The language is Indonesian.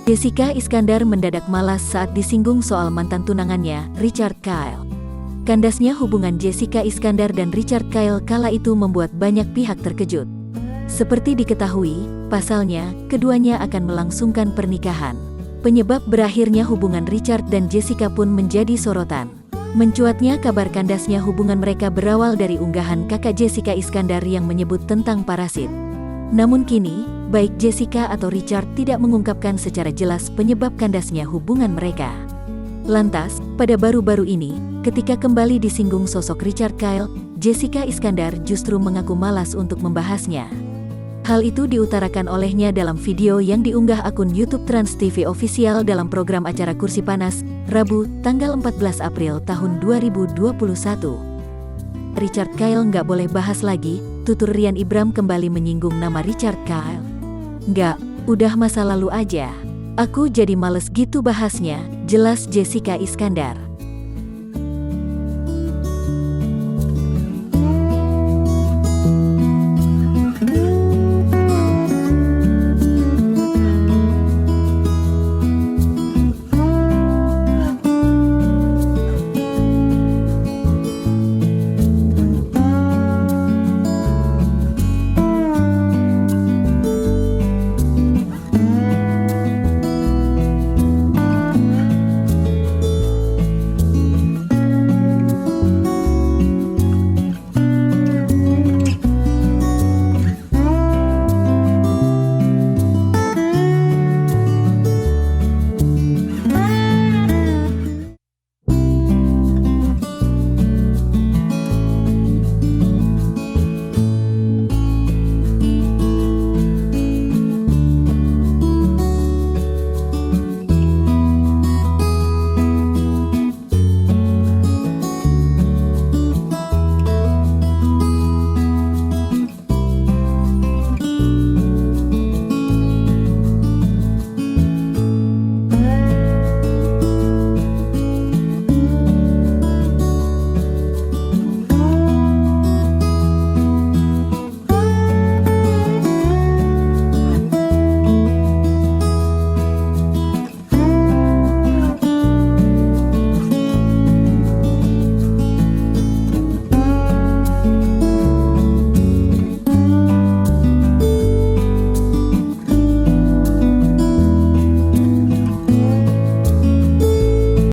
Jessica Iskandar mendadak malas saat disinggung soal mantan tunangannya, Richard Kyle. Kandasnya hubungan Jessica Iskandar dan Richard Kyle kala itu membuat banyak pihak terkejut. Seperti diketahui, pasalnya, keduanya akan melangsungkan pernikahan. Penyebab berakhirnya hubungan Richard dan Jessica pun menjadi sorotan. Mencuatnya kabar kandasnya hubungan mereka berawal dari unggahan kakak Jessica Iskandar yang menyebut tentang parasit. Namun kini, baik Jessica atau Richard tidak mengungkapkan secara jelas penyebab kandasnya hubungan mereka. Lantas, pada baru-baru ini, ketika kembali disinggung sosok Richard Kyle, Jessica Iskandar justru mengaku malas untuk membahasnya. Hal itu diutarakan olehnya dalam video yang diunggah akun YouTube Trans TV Official dalam program acara Kursi Panas, Rabu, tanggal 14 April tahun 2021. Richard Kyle nggak boleh bahas lagi, tutur Rian Ibram kembali menyinggung nama Richard Kyle. Nggak, udah masa lalu aja. Aku jadi males gitu bahasnya, jelas Jessica Iskandar.